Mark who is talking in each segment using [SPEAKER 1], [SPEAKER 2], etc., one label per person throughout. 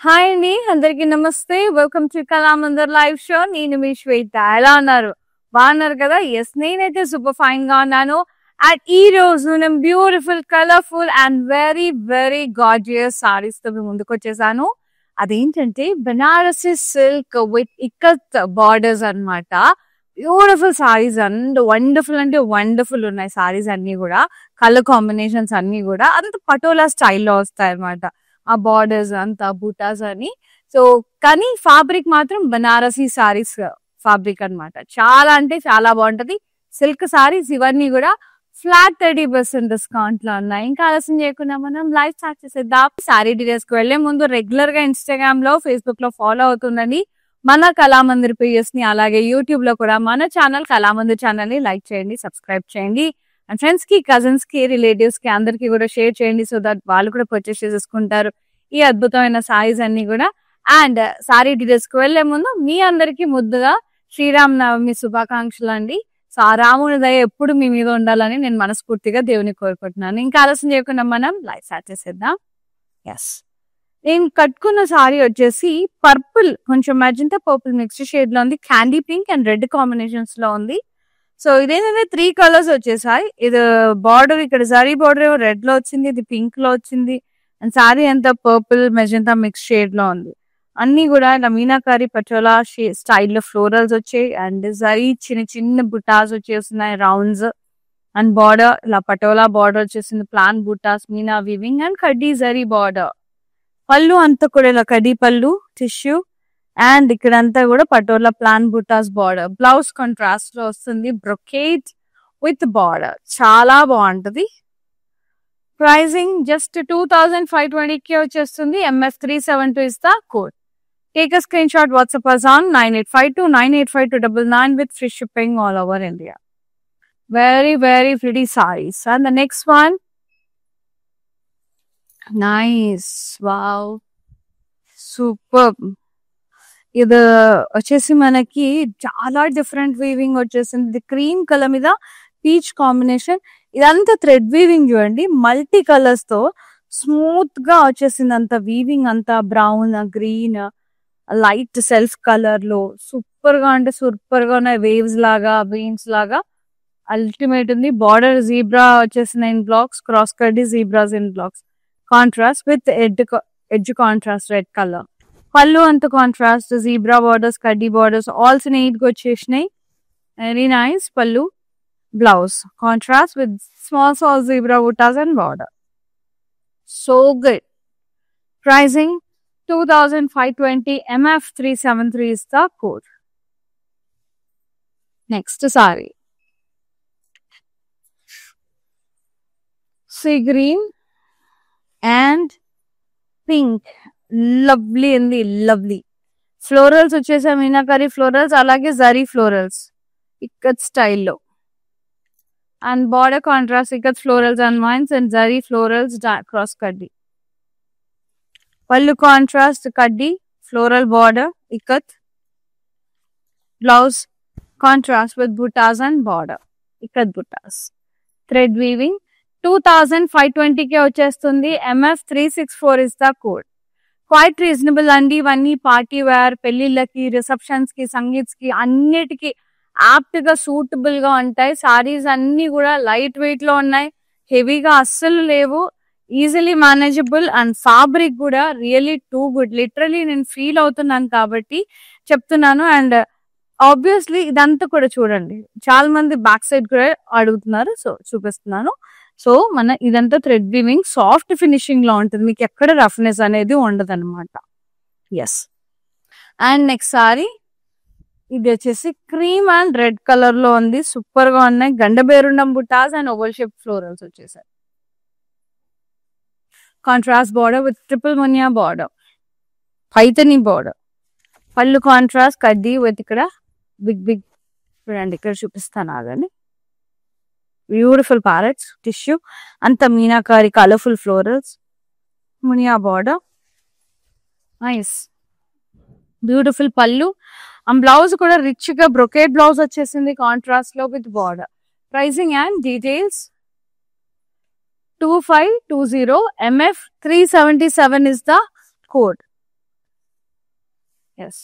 [SPEAKER 1] Hi అండి, అందరికి నమస్తే. Welcome to Kalamandir live show. నేను మీ శ్వేత. ఎలా ఉన్నారు? బాగున్నారు కదా? ఎస్, నేనైతే సూపర్ ఫైన్ గా ఉన్నాను. అండ్ ఈ రోజు నేను beautiful, colourful and very very gorgeous saris తో ముందుకు వచ్చేసాను. అదేంటంటే Banarasi silk with ikat borders అన్నమాట. బ్యూటిఫుల్ సారీస్ అండ్ వండర్ఫుల్ అంటే వండర్ఫుల్ ఉన్నాయి సారీస్ అన్ని కూడా. కలర్ కాంబినేషన్స్ అన్ని కూడా అంత పటోలా స్టైల్లో వస్తాయి అన్నమాట. ఆ బార్డర్స్ అంతా బూటాస్ అని. సో కానీ ఫ్యాబ్రిక్ మాత్రం బనారసి సారీస్ ఫ్యాబ్రిక్ అన్నమాట. చాలా అంటే చాలా బాగుంటది. సిల్క్ సారీస్ ఇవన్నీ కూడా ఫ్లాట్ 30% డిస్కౌంట్ లో ఉన్నాయి. ఇంకా ఆలస్యం చేయకుండా మనం లైవ్ స్టార్ట్ చేసేద్దాం. సారీ డీటెయిల్స్ కి వెళ్లే ముందు రెగ్యులర్ గా ఇన్స్టాగ్రామ్ లో, ఫేస్బుక్ లో ఫాలో అవుతుండండి మన కళామందిర్ పేజెస్ ని. అలాగే యూట్యూబ్ లో కూడా మన ఛానల్ కళామందిర్ ఛానల్ ని లైక్ చేయండి, సబ్స్క్రైబ్ చేయండి. అండ్ ఫ్రెండ్స్ కి, కజిన్స్ కి, రిలేటివ్స్ కి అందరికి కూడా షేర్ చేయండి. సో దట్ వాళ్ళు కూడా పర్చేస్ చేసేసుకుంటారు ఈ అద్భుతమైన సారీస్ అన్ని కూడా. అండ్ సారీ డీటెయిల్స్ కి వెళ్లే ముందు మీ అందరికి ముద్దుగా శ్రీరామ్ నవమి శుభాకాంక్షలు అండి. సో ఆ రాముని దయ ఎప్పుడు మీ మీద ఉండాలని నేను మనస్ఫూర్తిగా దేవుని కోరుకుంటున్నాను. ఇంకా ఆలస్యం చేయకుండా మనం లైవ్ స్టార్ట్ చేసేద్దాం. ఎస్, నేను కట్టుకున్న సారీ వచ్చేసి పర్పుల్, కొంచెం మెజెంటా పర్పుల్ మిక్స్డ్ షేడ్ లో ఉంది. Candy pink and red combinations లో ఉంది. సో ఇదేంటంటే 3 కలర్స్ వచ్చేసాయి. ఇది బార్డర్, ఇక్కడ జరీ బార్డర్ రెడ్ లో వచ్చింది, ఇది పింక్ లో వచ్చింది. అండ్ సారీ అంతా పర్పుల్ మెజెంటా మిక్స్ షేడ్ లో ఉంది. అన్ని కూడా ఇలా మీనాకారి పటోలా స్టైల్లో ఫ్లోరల్స్ వచ్చాయి. అండ్ జరీ చిన్న చిన్న బుటాస్ వచ్చేస్తున్నాయి, రౌండ్స్. అండ్ బార్డర్ ఇలా పటోలా బార్డర్ వచ్చేసింది, plain butas, meena weaving and కడ్డీ జరీ బార్డర్. పళ్ళు అంతా కూడా ఇలా కడ్డీ పళ్ళు టిష్యూ. అండ్ ఇక్కడంతా కూడా పటోలా ప్లాన్ బుటాస్ బార్డర్. బ్లౌజ్ కాంట్రాస్ట్ లో వస్తుంది, బ్రొకేట్ విత్ బార్డర్. చాలా బాగుంటది. ప్రైజింగ్ జస్ట్ 2520 వచ్చేస్తుంది. MF372 is the code. Take a screenshot, WhatsApp us on 9852985299 with free shipping all over India. Very, very pretty sarees. And the next one. Nice. Wow. Superb. ఇది వచ్చేసి మనకి చాలా different weaving వచ్చేసింది. Cream colour మీద peach combination. ఇదంతా thread weaving చూడండి, multi colours తో smooth గా వచ్చేసింది. అంత వీవింగ్ అంతా brown, green, light self colour లో సూపర్ గా అంటే సూపర్ గా ఉన్నాయి. వేవ్స్ లాగా, బీన్స్ లాగా అల్టిమేట్ ఉంది. బార్డర్ జీబ్రా వచ్చేసిన ఇన్ బ్లాక్స్, క్రాస్ కడ్డీ zebras in blocks, contrast with edge contrast red colour. పళ్ళు అంత కాంట్రాస్ట్, జీబ్రా బార్డర్స్, కడ్డీ బార్డర్స్ ఆల్స్ నీట్ గా వచ్చేసినాయి. Very nice. పళ్ళు, blouse contrast with small zebra బుటాస్ and border. So good. Pricing 2520. MF373 is the code. Next saree. Sea green and pink. Lovely and lovely. Florals వచ్చేసా meenakari florals, అలాగే zari florals ikat స్టైల్లో. And border contrast ikat florals and vines and zari florals cross కడ్డీ. పళ్ళు contrast కడ్డీ floral border ikat. Blouse contrast with buttas and border ikat butas. Thread weaving. 2520 వచ్చేస్తుంది. MF364 is the code. Quite reasonable అండి. ఇవన్నీ party wear, పెళ్లిళ్ళకి, receptions కి, సంగీత్స్ కి అన్నిటికీ యాప్ట్ గా సూటబుల్ గా ఉంటాయి. సారీస్ అన్ని కూడా లైట్ వెయిట్ లో ఉన్నాయి, హెవీగా అస్సలు లేవు, ఈజీలీ మేనేజబుల్. అండ్ ఫ్యాబ్రిక్ కూడా రియలీ టూ గుడ్. లిటరలీ నేను ఫీల్ అవుతున్నాను కాబట్టి చెప్తున్నాను. అండ్ ఆబ్వియస్లీ ఇదంతా కూడా చూడండి, చాలా మంది బ్యాక్ సైడ్ కూడా అడుగుతున్నారు, సో చూపిస్తున్నాను. సో మన ఇదంతా థ్రెడ్ వీవింగ్, సాఫ్ట్ ఫినిషింగ్ లో ఉంటుంది, మీకు ఎక్కడ రఫ్నెస్ అనేది ఉండదు అనమాట. ఎస్. అండ్ నెక్స్ట్ సారీ ఇది వచ్చేసి క్రీమ్ అండ్ రెడ్ కలర్ లో ఉంది. సూపర్ గా ఉన్నాయి. గండబేరుండం బుటాస్ అండ్ ఓవల్ షేప్ ఫ్లోరల్స్ వచ్చేసాయి. Contrast border with triple muniya border, Paithani border. పళ్ళు కాంట్రాస్ట్ కడ్డీ విత్ ఇక్కడ బిగ్ బిగ్ చూడండి, ఇక్కడ చూపిస్తాను ఆగండి. బ్యూటిఫుల్ ప్యారెట్స్ టిష్యూ, అంత meenakari colourful florals, muniya border. Nice. Beautiful పళ్ళు. అండ్ బ్లౌజ్ కూడా రిచ్ గా బ్రొకేట్ బ్లౌజ్ వచ్చేసింది కాంట్రాస్ట్ లో with border. Pricing and details 2520. MF377 is the code. Yes,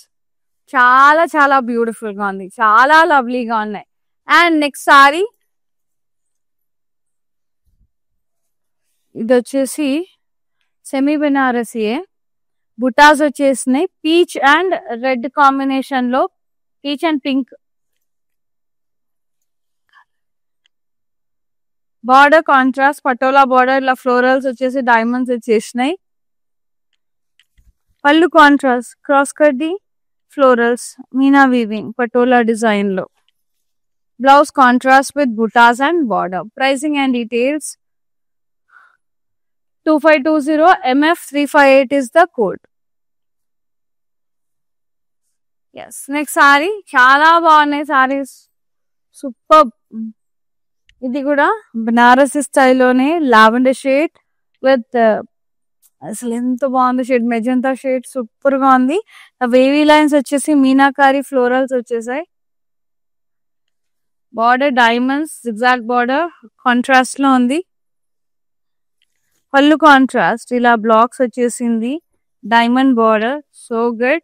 [SPEAKER 1] చాలా చాలా బ్యూటిఫుల్ గా ఉంది, చాలా లవ్లీగా ఉన్నాయి. అండ్ నెక్స్ట్ సారీ ఇది వచ్చేసి సెమీ బెనారసీయే, బుటాస్ వచ్చేసినాయి పీచ్ అండ్ రెడ్ కాంబినేషన్ లో, peach and pink. Border contrast patola border, ఇలా ఫ్లోరల్స్ వచ్చేసి డైమండ్స్ వచ్చేసినాయి. పళ్ళు కాంట్రాస్ట్ క్రాస్ కడ్డీ ఫ్లోరల్స్ మీనా వీవింగ్ పటోలా డిజైన్ లో. Blouse contrast with buttas and border. Pricing and details 2520 MF358 is the code. Yes, next sari చాలా బాగున్నాయి సారీస్, సూపర్. ఇది కూడా బనారసి స్టైల్లోనే లావెండర్ షేడ్ విత్, అసలు ఎంత బాగుంది షేడ్, మెజంతా షేడ్ సూపర్ గా ఉంది. వేవీ లైన్స్ వచ్చేసి మీనాకారి ఫ్లోరల్స్ వచ్చేసాయి. Border diamonds zigzag border contrast లో ఉంది. పళ్ళు కాంట్రాస్ట్ ఇలా బ్లాక్స్ వచ్చేసింది, diamond border so good.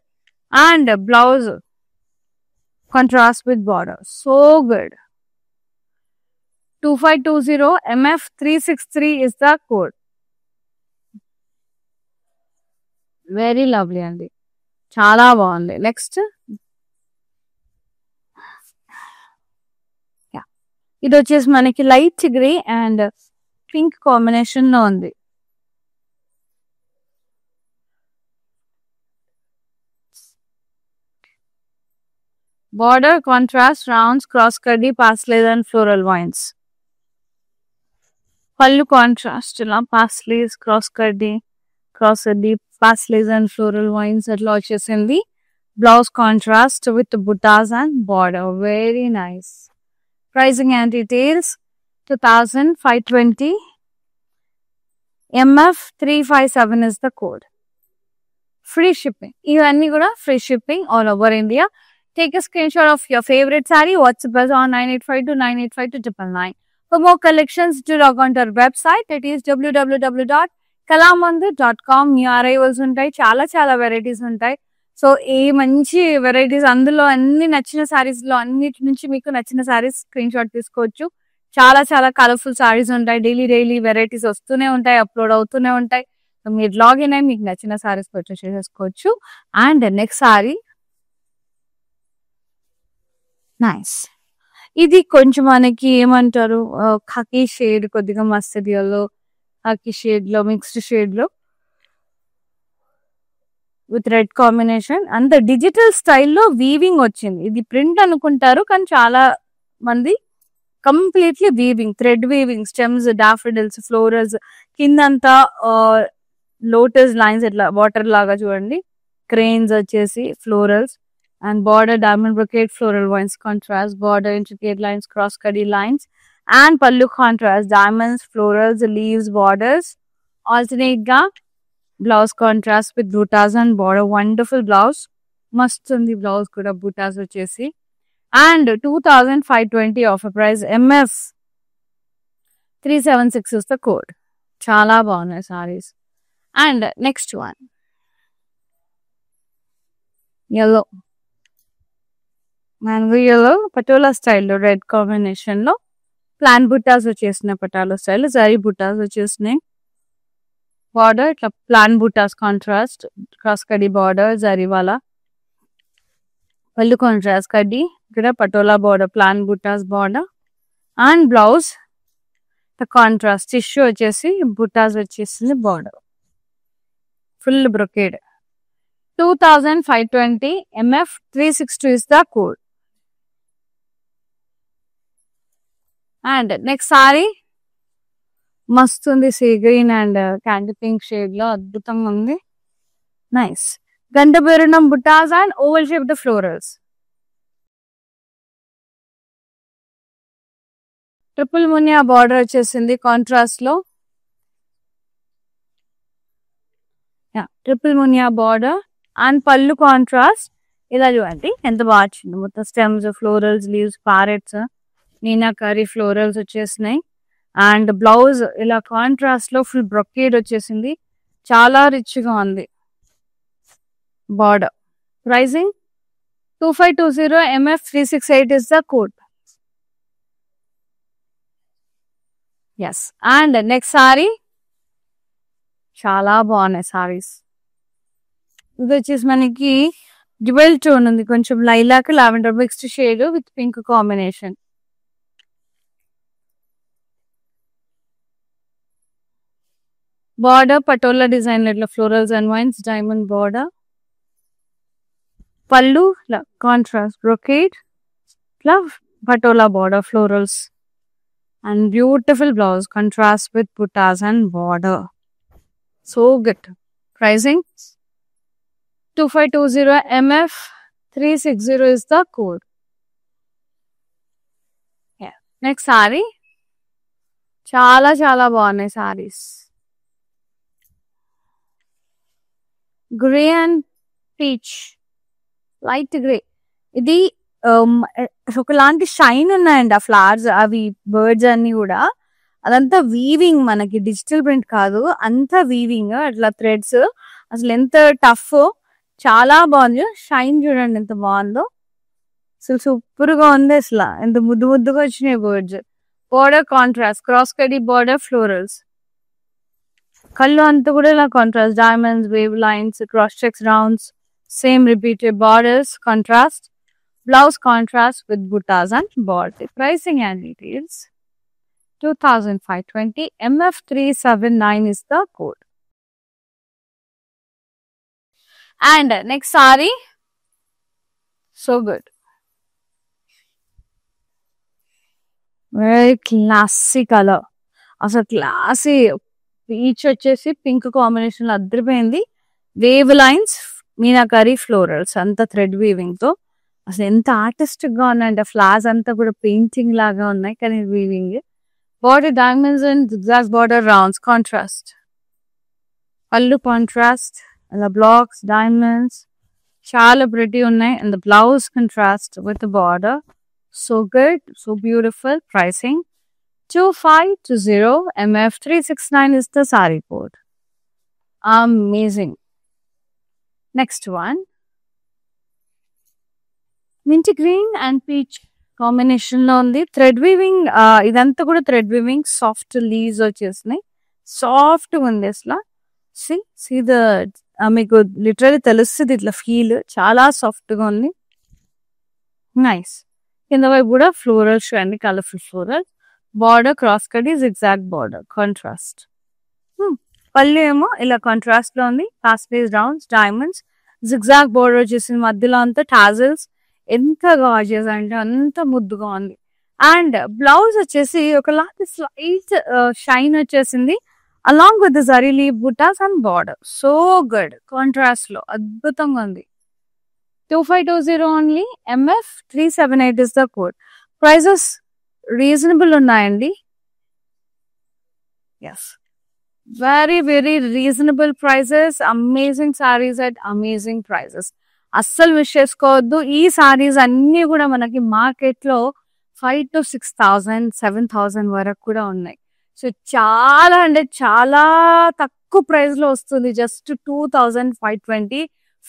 [SPEAKER 1] And blouse contrast with border so good. 2520 MF363 is the code. Very lovely అండి, చాలా బాగుంది. నెక్స్ట్ ఇది వచ్చేసి మనకి light grey and pink combination లో ఉంది. బార్డర్ కాంట్రాస్ట్ రౌండ్స్ క్రాస్ కడ్డీ పాస్లేస్ అండ్ ఫ్లోరల్ వైన్స్. పళ్ళు కాంట్రాస్ట్ ఇలా పాస్లేస్ క్రాస్ కడ్డీ పాస్లేస్ అండ్ ఫ్లోరల్ వైన్స్ అట్లా వచ్చేసింది. Blouse contrast with buttas and border very nice. Pricing and details 2520 MF357 is the code. Free shipping, ఇవన్నీ కూడా free shipping all over India. Take a screenshot of your favorite saree. WhatsApp us on 9852985299. For more collections, do log on to our website. It is www.kalamandir.com. New arrivals ఉంటాయి, చాలా చాలా varieties ఉంటాయి. So ఏ మంచి varieties, అందులో అన్ని నచ్చిన సారీస్ లో అన్నిటి నుంచి మీకు నచ్చిన సారీస్ స్క్రీన్ షాట్ తీసుకోవచ్చు. చాలా చాలా కలర్ఫుల్ సారీస్ ఉంటాయి, డైలీ వెరైటీస్ వస్తూనే ఉంటాయి, అప్లోడ్ అవుతూనే ఉంటాయి. సో మీరు లాగిన్ అయ్యి మీకు నచ్చిన సారీస్ పర్చేస్ చేసుకోవచ్చు. అండ్ నెక్స్ట్ సారీ నైస్, ఇది కొంచెం మనకి ఏమంటారు ఖాకీ షేడ్, కొద్దిగా మస్టర్డ్ ఎల్లో ఖాకీ షేడ్ లో మిక్స్డ్ షేడ్ లో విత్ రెడ్ కాంబినేషన్. అంత డిజిటల్ స్టైల్లో వీవింగ్ వచ్చింది. ఇది ప్రింట్ అనుకుంటారు కానీ చాలా మంది completely weaving, thread weaving, stems, daffodils, florals, కిందంతా లోటస్ లైన్స్ ఇట్లా వాటర్ లాగా చూడండి, క్రెయిన్స్ వచ్చేసి florals and border diamond brocade floral vines contrast, border intricate lines, cross cutty lines, and pallu contrast, diamonds, florals, leaves, borders alternate ga. Blouse contrast with buttas and border, wonderful blouse, must undi blouse kuda buttas vachesi. And 2520 offer price, MF 376 is the code. Chala bagunnai sarees. And next one yellow, mango yellow patola స్టైల్లో red combination లో plain బుట్టాస్ వచ్చేసినాయి. పటాలో style zari బుట్టాస్ వచ్చేసినాయి. Border ఇట్లా plain బుట్టాస్ contrast cross కడ్డీ బార్డర్ జరీ వాలా. పళ్ళు కాంట్రాస్ట్ కడ్డీ, ఇక్కడ పటోలా బార్డర్ ప్లాన్ బుట్టాస్ border. And blouse contrast tissue వచ్చేసి బుట్టాస్ వచ్చేసింది border, full brocade. 2520 MF362 is the code. And next sari మస్తు ఉంది, sea green and candy pink shade లో అద్భుతంగా ఉంది. నైస్ గంటబెరుణం బుటాస్ and oval shaped florals. Triple muniya border వచ్చేసింది కాంట్రాస్ట్ లో, ట్రిపుల్ మునియా బార్డర్ అండ్ పళ్ళు కాంట్రాస్ట్. ఇలా చూడండి ఎంత బాగా వచ్చింది, మొత్తం stems, florals, leaves, parrots, meenakari florals వచ్చేసినాయి. అండ్ బ్లౌజ్ ఇలా కాంట్రాస్ట్ లో ఫుల్ బ్రొకేడ్ వచ్చేసింది, చాలా రిచ్ గా ఉంది border. Pricing 2520 MF368 is the code. Yes. And next saree. చాలా బాగున్నాయి సారీస్. ఇది వచ్చేసి మనకి డ్యువల్ టోన్ ఉంది, కొంచెం lilac lavender mixed shade with pink combination. Border patola design ఇట్లా florals and vines diamond border. పళ్ళు కాంట్రాస్ట్ బ్రొకేడ్ ఇట్లా patola border florals and beautiful blouse contrast with buttas and border. So good. Pricing 2520 MF360 is the code. Yeah. Next saree. చాలా చాలా బాగున్నాయి saris. Grey and peach light grey. ఇది ఒకలాంటి shine ఉన్నాయండి ఆ flowers, అవి బర్డ్స్ అన్ని కూడా. అదంతా వీవింగ్, మనకి డిజిటల్ ప్రింట్ కాదు, అంతా వీవింగ్ అట్లా థ్రెడ్స్. అసలు ఎంత టఫ్, చాలా బాగుంది. షైన్ చూడండి ఎంత బాగుందో, అసలు సూపర్ గా ఉంది. అసలు ఎంత ముద్దు ముద్దుగా వచ్చినాయి బర్డ్స్. బార్డర్ కాంట్రాస్ట్ క్రాస్ కడి బార్డర్ ఫ్లోరల్స్. కళ్ళు అంతా కూడా ఇలా contrast diamonds wave lines cross checks rounds same repeated borders contrast. Blouse contrast with buttas and border. Pricing and details 2520 MF379 is the code. And next saree, so good, very classy color. అసలు classy peach వచ్చేసి pink combination లో అద్దరిపోయింది. Wave lines meenakari florals అంతా thread weaving తో. అసలు ఎంత artistic గా ఉన్నాయంటే ఫ్లవర్స్ అంతా కూడా పెయింటింగ్ లాగా ఉన్నాయి, కానీ weaving. Border diamonds and zigzag border rounds contrast. Pallu contrast and the blocks diamonds chala pretty unnai, and the blouse contrast with the border. So good, so beautiful. Pricing 2520 MF369 is the saree code. Amazing. Next one, mint green and peach combination లో ఉంది. Thread weaving, ఇదంతా కూడా thread weaving. Soft leaves వచ్చేసినాయి, soft ఉంది అసలు. See the మీకు literally తెలుస్తుంది ఇట్లా ఫీల్, చాలా సాఫ్ట్ గా ఉంది. నైస్. కింద వైపు కూడా ఫ్లోరల్ అండి, కలర్ఫుల్ ఫ్లోరల్. బార్డర్ క్రాస్ కడి జిగ్జాగ్ బార్డర్ కాంట్రాస్ట్. పళ్ళు ఏమో ఇలా కాంట్రాస్ట్ లో ఉంది, పాస్టేజ్ రౌండ్స్ డైమండ్స్ జిగ్జాగ్ బార్డర్ వచ్చేసింది. మధ్యలో అంతా టాజల్స్. ఎంత గార్జియస్ అంటే అంత ముద్దుగా ఉంది. అండ్ బ్లౌజ్ వచ్చేసి ఒకలాంటి స్లైట్ షైన్ వచ్చేసింది, అలాంగ్ విత్ జరీ లీవ్ బుటాస్ and border. So good, contrast లో అద్భుతంగా ఉంది. 2520 only MF378 is the code. Prices reasonable ఉన్నాయండి. Yes, very very reasonable prices. Amazing saris at amazing prices. అస్సలు మిస్ చేసుకోవద్దు. ఈ సారీస్ అన్ని కూడా మనకి మార్కెట్ లో 5,000 to 6,000 7,000 వరకు కూడా ఉన్నాయి. సో చాలా అంటే చాలా తక్కువ ప్రైస్ లో వస్తుంది. Just 2,520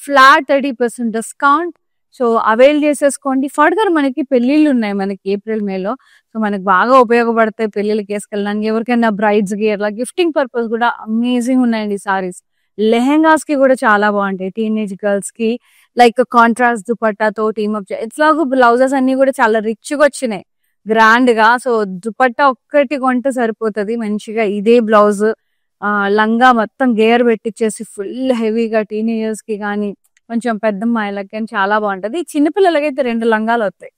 [SPEAKER 1] flat 30% discount. So avail చేసేసుకోండి. ఫర్దర్ మనకి పెళ్లిళ్ళు ఉన్నాయి మనకి ఏప్రిల్ మేలో. సో మనకి బాగా ఉపయోగపడతాయి పెళ్లిళ్ళకి వేసుకెళ్ళడానికి. ఎవరికైనా బ్రైడ్స్ కి అట్లా గిఫ్టింగ్ పర్పస్ కూడా అమేజింగ్ ఉన్నాయండి సారీస్. లెహెంగాస్ కి కూడా చాలా బాగుంటాయి. టీనేజ్ గర్ల్స్ కి లైక్ కాంట్రాస్ట్ దుపట్టాతో టీమప్ ఇట్లాగూ బ్లౌజెస్ అన్ని కూడా చాలా రిచ్ గా వచ్చినాయి, గ్రాండ్ గా. సో దుపట్టా ఒక్కటి కొంటే సరిపోతుంది మంచిగా. ఇదే బ్లౌజ్ లంగా మొత్తం గేర్ పెట్టించేసి ఫుల్ హెవీగా టీనేజర్స్ కి కానీ కొంచెం పెద్ద అమ్మాయిలకి కానీ చాలా బాగుంటది. చిన్నపిల్లలకైతే 2 లంగాలు అవుతాయి.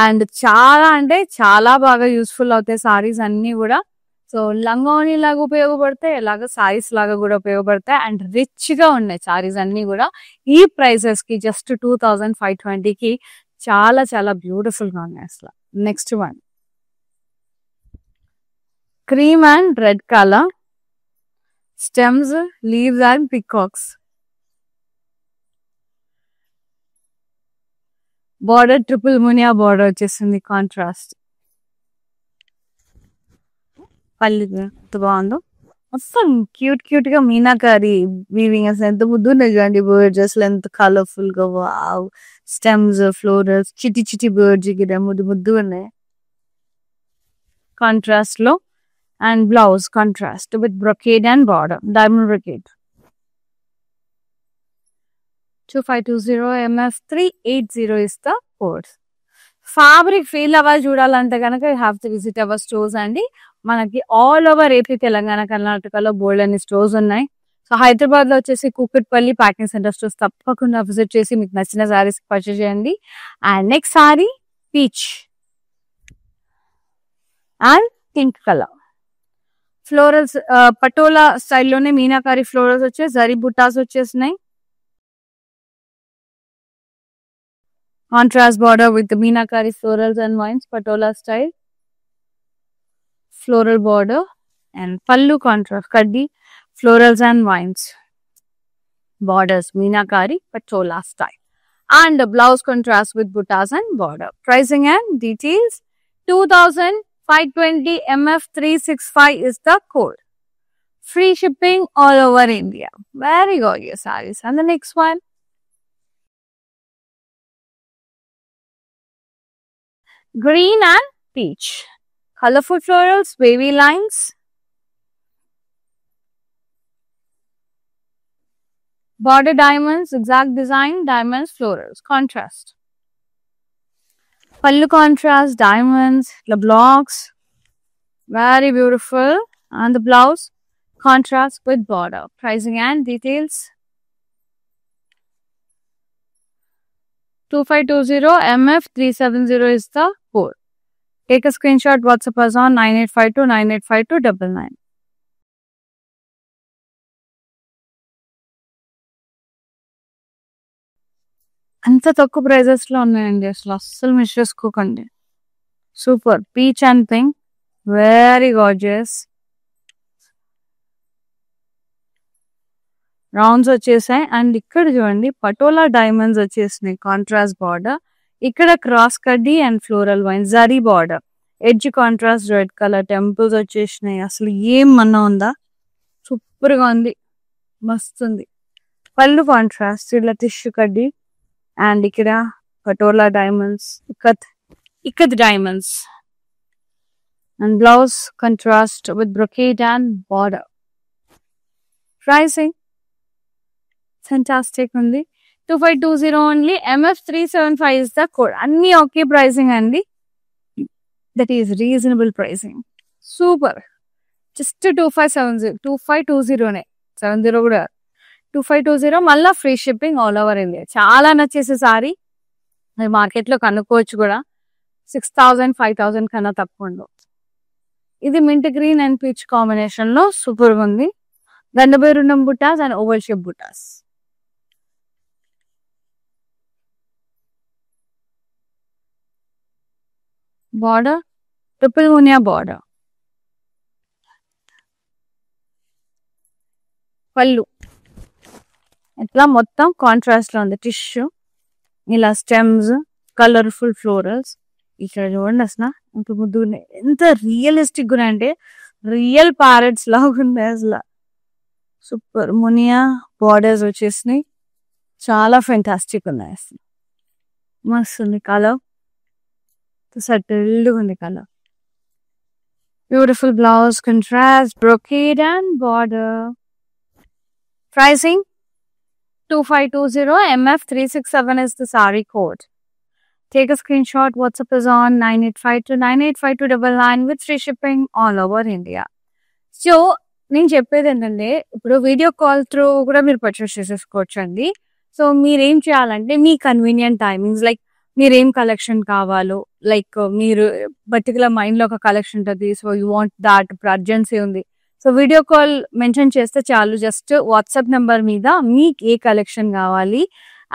[SPEAKER 1] అండ్ చాలా అంటే చాలా బాగా యూస్ఫుల్ అవుతాయి సారీస్ అన్ని కూడా. సో లంగావని లాగా ఉపయోగపడతాయి, అలాగా సారీస్ లాగా కూడా ఉపయోగపడతాయి. అండ్ రిచ్ గా ఉన్నాయి సారీస్ అన్ని కూడా. ఈ ప్రైసెస్ కి జస్ట్ 2,520 కి చాలా చాలా బ్యూటిఫుల్ గా ఉన్నాయి అసలు. Next one, cream and red colour, stems leaves and peacocks. Border triple muniya border వచ్చేసింది కాంట్రాస్ట్. పళ్ళు ఎంత బాగుందో. మొత్తం క్యూట్ గా మీనాకారి వీవింగ్ అసలు ఎంత ముద్దు ఉన్నాయి చూడండి బర్డ్స్ అసలు ఎంత కలర్ఫుల్ గా wow stems florals Chitti birds ఇక్కడ ముద్దు ఉన్నాయి కాంట్రాస్ట్ లో and blouse contrast with brocade and border diamond brocade 2520 MF380 is the code. Fabric feel అవ్వాలి చూడాలంటే కనుక you have to visit our stores అండి. మనకి ఆల్ ఓవర్ ఏపీ తెలంగాణ కర్ణాటకలో బోల్డ్ అన్ని స్టోర్స్ ఉన్నాయి. సో హైదరాబాద్ లో వచ్చేసి కూకట్పల్లి ప్యాకింగ్ సెంటర్ స్టోర్స్ తప్పకుండా విజిట్ చేసి మీకు నచ్చిన సారీస్ పర్చేస్ చేయండి. And next sari peach and pink colour florals patola స్టైల్లోనే మీనాకారి ఫ్లోరల్స్ వచ్చే జరీ బుట్టాస్ వచ్చేసినాయి. Contrast border with the Meenakari florals and vines, patola style. Floral border and pallu contrast, kaddi, florals and vines. Borders, Meenakari, patola style. And the blouse contrast with buttas and border. Pricing and details, 2520 MF365 is the code. Free shipping all over India. Very gorgeous sarees. And the next one. Green and peach. Colorful florals, wavy lines. Border diamonds, zigzag design, diamonds, florals. Contrast. Pallu contrast, diamonds, the blocks. Very beautiful. And the blouse, contrast with border. Pricing and details. 2520 MF370 is the code. Take a screenshot, WhatsApp us on 9852 985299. అంత తక్కువ prices లో ఉన్నాయండి అసలు అస్సలు miss చేసుకోకండి. Super peach and pink very gorgeous. Rounds వచ్చేసాయి and ఇక్కడ చూడండి పటోలా డైమండ్స్ వచ్చేసినాయి కాంట్రాస్ట్ బార్డర్. ఇక్కడ క్రాస్ కడ్డీ and floral wine zari border edge contrast red colour temples వచ్చేసినాయి. అసలు ఏమన్నా ఉందా సూపర్ గా ఉంది మస్తుంది. పళ్ళు కాంట్రాస్ట్ ఇలా టిష్యూ కడ్డీ అండ్ ఇక్కడ patola diamonds ikat diamonds and blouse contrast with brocade and border. Pricing fantastic ఉంది 2520 only MF375 is the code. అన్ని ఓకే ప్రైసింగ్ అండి. That is reasonable pricing super. Just 2520 70 కూడా 2520 మళ్ళీ free shipping all over India. చాలా నచ్చేసే sorry అది మార్కెట్లో కనుక్కోవచ్చు కూడా 6000 5000 కన్నా తక్కువ ఉండవు. ఇది mint green and peach combination లో సూపర్ ఉంది. దండబేరుండం బుట్టాస్ అండ్ ఓవల్ షేప్ బుట్టాస్. Border, triple munia border. పళ్ళు ఇట్లా మొత్తం కాంట్రాస్ట్ లో ఉంది టిష్యూ ఇలా స్టెమ్స్ కలర్ఫుల్ ఫ్లోరల్స్. ఇక్కడ చూడండి అసలు ఎంత ముద్దు ఉన్నాయి ఎంత రియలిస్టిక్ గా అంటే రియల్ ప్యారెట్స్ లాగా ఉన్నాయి అసలు సూపర్. మునియా బార్డర్స్ వచ్చేసినాయి చాలా ఫెంటాస్టిక్ ఉన్నాయి అసలు మస్తు ఉంది కలర్ సటిల్డ్ ఉంది colour. Beautiful blouse contrast brocade and border. Pricing 2520 MF367 is the saree code. Take a screenshot, WhatsApp is on 9852 985299 with free shipping all over India. So నేను చెప్పేది ఏంటంటే ఇప్పుడు వీడియో కాల్ త్రూ కూడా మీరు purchase చేసేసుకోవచ్చు అండి. So మీరేం చేయాలంటే మీ కన్వీనియంట్ టైమింగ్స్ లైక్ మీరేం కలెక్షన్ కావాలో లైక్ మీరు పర్టికులర్ మైండ్ లో ఒక కలెక్షన్ ఉంటుంది. సో యూ వాంట్ దాట్ ఇప్పుడు అర్జెన్సీ ఉంది. సో వీడియో కాల్ మెన్షన్ చేస్తే చాలు. జస్ట్ వాట్సాప్ నెంబర్ మీద మీకు ఏ కలెక్షన్ కావాలి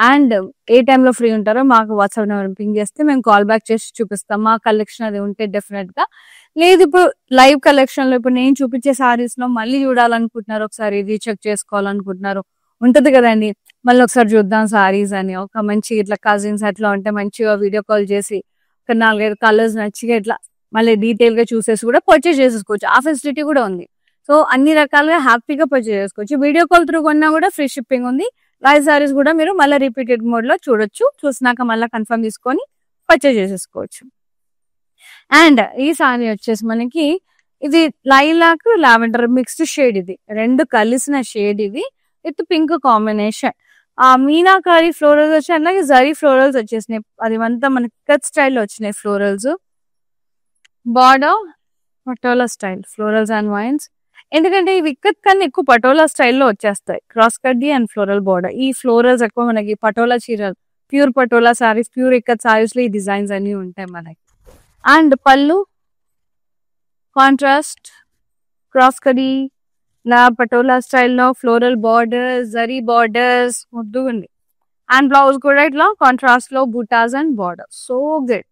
[SPEAKER 1] అండ్ ఏ టైంలో ఫ్రీ ఉంటారో మాకు వాట్సాప్ నెంబర్ పింగ్ చేస్తే మేము కాల్ బ్యాక్ చేసి చూపిస్తాం. మా కలెక్షన్ అది ఉంటే డెఫినెట్ గా. లేదు ఇప్పుడు లైవ్ కలెక్షన్ లో ఇప్పుడు నేను చూపించే సారీస్ లో మళ్ళీ చూడాలనుకుంటున్నారు ఒకసారి రీచెక్ చేసుకోవాలనుకుంటున్నారు ఉంటది కదండి. మళ్ళీ ఒకసారి చూద్దాం సారీస్ అని ఒక మంచి ఇట్లా కజిన్స్ అట్లా ఉంటే మంచిగా వీడియో కాల్ చేసి ఒక 4-5 కలర్స్ నచ్చిగా ఇట్లా మళ్ళీ డీటెయిల్ గా చూసేసి కూడా పర్చేస్ చేసేసుకోవచ్చు. ఆ ఫెసిలిటీ కూడా ఉంది. సో అన్ని రకాలుగా హ్యాపీగా పర్చేజ్ చేసుకోవచ్చు. వీడియో కాల్ త్రూ కొన్నా కూడా ఫ్రీ షిప్పింగ్ ఉంది. లైవ్ సారీస్ కూడా మీరు మళ్ళీ రిపీటెడ్ మోడ్ లో చూడొచ్చు. చూసినాక మళ్ళీ కన్ఫర్మ్ తీసుకొని పర్చేజ్ చేసేసుకోవచ్చు. అండ్ ఈ సారీ వచ్చేసి మనకి ఇది లైలాక్ లావెండర్ మిక్స్డ్ షేడ్, ఇది రెండు కలిసిన షేడ్, ఇది with pink combination. Meenakari florals వచ్చాయి, అలాగే జరీ ఫ్లోరల్స్ వచ్చేసినాయి. అది అంతా మనకి కట్ స్టైల్లో వచ్చినాయి florals. Border patola style florals and wines. ఎందుకంటే ఇవి ఇక్కత్ కన్నా ఎక్కువ పటోలా స్టైల్లో వచ్చేస్తాయి. క్రాస్ కడ్డీ అండ్ ఫ్లోరల్ బార్డర్. ఈ ఫ్లోరల్స్ ఎక్కువ మనకి పటోలా చీరలు, ప్యూర్ పటోలా సారీస్, ప్యూర్ ఇక్కత్ సారీస్ లో ఈ డిజైన్స్ అన్ని ఉంటాయి మనకి. అండ్ పళ్ళు కాంట్రాస్ట్ క్రాస్ కడ్డీ నా పటోలా స్టైల్లో ఫ్లోరల్ బార్డర్స్, జరీ బార్డర్స్ ముద్దు ఉంది. అండ్ బ్లౌజ్ కూడా ఇట్లా కాంట్రాస్ట్ లో buttas and border. So good,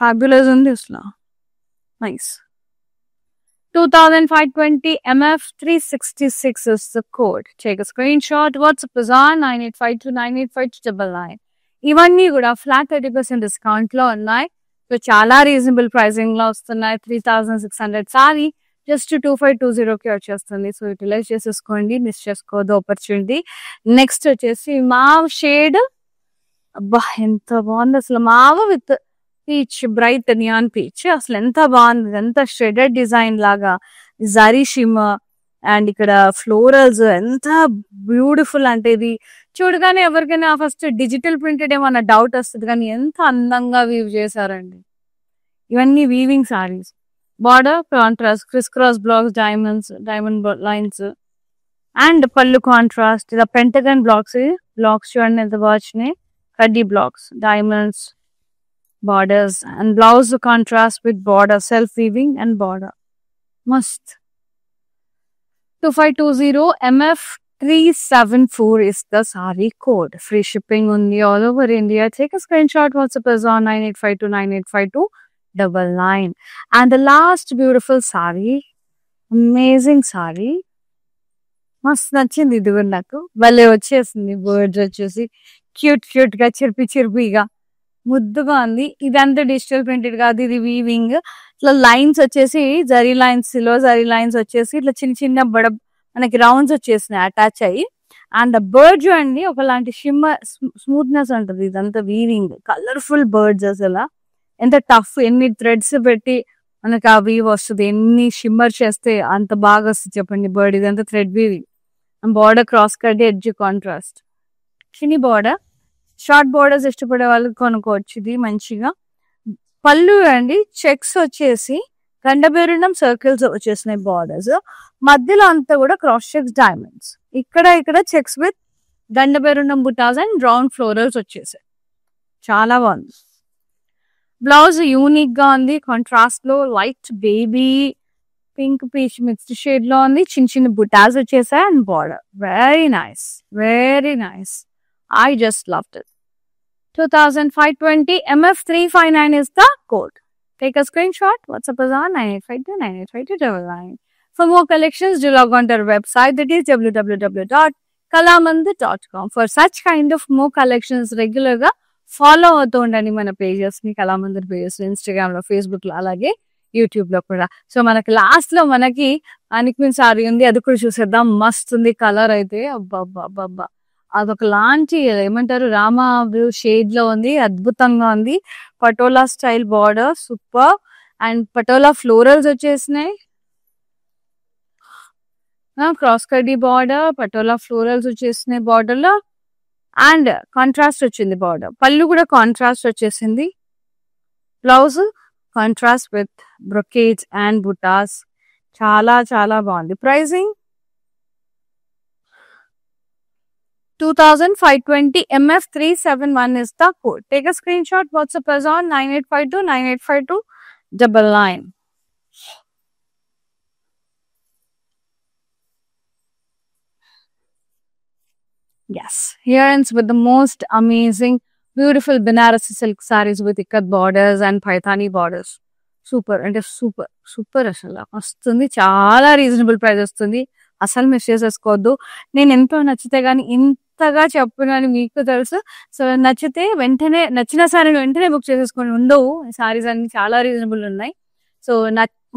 [SPEAKER 1] fabulous ఉంది అసలు, nice. 2520 MF 366 is the code. Take a screenshot. WhatsApp is on 9852985299. ఇవన్నీ కూడా ఫ్లాట్ 30% డిస్కౌంట్ లో ఉన్నాయి. సో చాలా రీజనబుల్ ప్రైసింగ్ లో వస్తున్నాయి. 3600 సారీ జస్ట్ 2520కి వచ్చేస్తుంది. సో యూటిలైజ్ చేసేసుకోండి, మిస్ చేసుకోవద్దు ఆపర్చునిటీ. నెక్స్ట్ వచ్చేసి మావ్ షేడ్. అబ్బా ఎంత బాగుంది అసలు, mauve with peach, bright neon peach. అసలు ఎంత బాగుంది, ఎంత షెడెడ్ డిజైన్ లాగా జరీ షిమ్మర్ అండ్ ఇక్కడ ఫ్లోరల్స్ ఎంత బ్యూటిఫుల్ అంటే ఇది చూడగానే ఎవరికైనా ఫస్ట్ డిజిటల్ ప్రింటెడ్ ఏమన్నా డౌట్ వస్తుంది, కానీ ఎంత అందంగా వీవ్ చేశారండి. ఇవన్నీ వీవింగ్ సారీస్. బార్డర్ కాంట్రాస్ట్ క్రిస్ cross blocks, diamond lines and పళ్ళు కాంట్రాస్ట్. ఇలా పెంటగన్ బ్లాక్స్ చూడండి ఎంత బాగా వచ్చినాయి. కడ్డీ blocks, diamonds, borders and blouse contrast with border, self weaving and border. Must. 2520 MF 374 is the saree code. Free shipping only all over India. Take a screenshot. WhatsApp is on 9852985299. And the last beautiful saree, amazing saree. మస్తు నచ్చింది ఇది కూడా నాకు. భలే వచ్చేసింది, birds వచ్చేసి cute గా చిరిపిగా ముద్దుగా ఉంది. ఇదంతా డిజిటల్ ప్రింటెడ్ కాదు, ఇది వీవింగ్. ఇట్లా లైన్స్ వచ్చేసి zari lines, silver zari lines వచ్చేసి ఇట్లా చిన్న మనకి రౌండ్స్ వచ్చేసినాయి అటాచ్ అయ్యి. అండ్ బర్డ్ చూడండి ఒకలాంటి స్మూత్నెస్ ఉంటుంది. ఇదంతా వీవింగ్, కలర్ఫుల్ బర్డ్స్. అసలు ఎంత టఫ్, ఎన్ని థ్రెడ్స్ పెట్టి మనకి ఆ వీవ్ వస్తుంది, ఎన్ని షిమ్మర్ చేస్తే అంత బాగా వస్తుంది చెప్పండి బర్డ్. ఇదంతా thread weaving. Border cross cut, edge contrast, చిన్ని బార్డర్. షార్ట్ బోర్డర్స్ ఇష్టపడే వాళ్ళకి కొనుక్కోవచ్చు ఇది మంచిగా. పళ్ళు అండి చెక్స్ వచ్చేసి గండబేరుండం సర్కిల్స్ వచ్చేసినాయి బార్డర్స్. మధ్యలో అంతా కూడా క్రాస్ చెక్స్, డైమండ్స్. ఇక్కడ చెక్స్ విత్ గండబేరుండం బుటాస్ అండ్ రౌండ్ ఫ్లోరల్స్ వచ్చేసాయి. చాలా బాగుంది. బ్లౌజ్ యూనిక్ గా ఉంది, కాంట్రాస్ట్ లో light baby pink peach mixed shade లో ఉంది. చిన్న బుటాస్ వచ్చేసాయి and border. Very nice. I just loved it. 2520 MF 359 is the code. Take a screenshot. WhatsApp is on 9852985299. For more collections, do log on to our website, that is www.kalamandir.com. For such kind of more collections, regular గా follow అవుతూ ఉండండి మన pages ని, Kalamandir pages, Instagram లో, Facebook లో, అలాగే YouTube లో కూడా. సో మనకి లాస్ట్ లో మనకి అనిక్విన్ సారీ ఉంది, అది కూడా చూసేద్దాం. మస్తు ఉంది కలర్ అయితే, అబ్బా అదొక లాంటి ఏమంటారు రామా బ్లూ షేడ్ లో ఉంది, అద్భుతంగా ఉంది. Patola style border super. And patola florals వచ్చేసినాయి. క్రాస్ కడ్డీ బార్డర్, పటోలా ఫ్లోరల్స్ వచ్చేసినాయి బార్డర్ లో. అండ్ కాంట్రాస్ట్ వచ్చింది బార్డర్. పళ్ళు కూడా కాంట్రాస్ట్ వచ్చేసింది. Blouse contrast with brocade and బుటాస్. చాలా బాగుంది. Pricing 2520 MF 371 is the code. Take a screenshot. WhatsApp is on 9852985299. Yes, here ends with the most amazing, beautiful Banarasi silk sarees with ikat borders and Paithani borders. Super అంటే super అసలు వస్తుంది. చాలా reasonable price వస్తుంది. అసలు miss చేసేసుకోవద్దు. నేను ఎంతో నచ్చితే గానీ ఇంతగా చెప్పినని మీకు తెలుసు. సో నచ్చితే వెంటనే, నచ్చిన సారీని వెంటనే బుక్ చేసేసుకోండి. ఉండవు సారీస్ అన్ని, చాలా రీజనబుల్ ఉన్నాయి. సో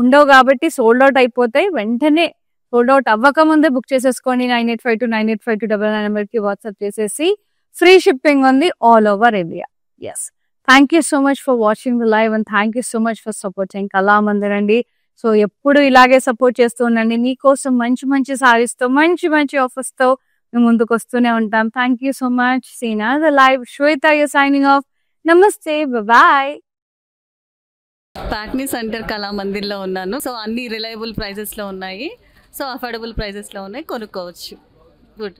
[SPEAKER 1] ఉండవు కాబట్టి సోల్డ్ అవుట్ అయిపోతాయి. వెంటనే సోల్డ్ అవుట్ అవ్వకముందే బుక్ చేసేసుకోండి. 9852985299 నెంబర్కి వాట్సాప్ చేసేసి ఫ్రీ షిప్పింగ్ ఉంది all over India. Yes, thank you so much for watching the live and thank you so much for supporting Kalamandir అండి. సో ఎప్పుడు ఇలాగే సపోర్ట్ చేస్తూ ఉండండి. మీకోసం మంచి మంచి సారీస్తో మంచి మంచి ఆఫర్స్తో మేము ముందుకు వస్తూనే ఉంటాం. Thank you so much. సీనా the live, Shweta you signing off. నమస్తే, బాయ్.
[SPEAKER 2] ప్యాక్నీ సెంటర్ కళామందిర్లో ఉన్నాను. సో అన్ని రిలయబుల్ ప్రైజెస్లో ఉన్నాయి. సో అఫోర్డబుల్ ప్రైజెస్లో ఉన్నాయి, కొనుక్కోవచ్చు. గుడ్.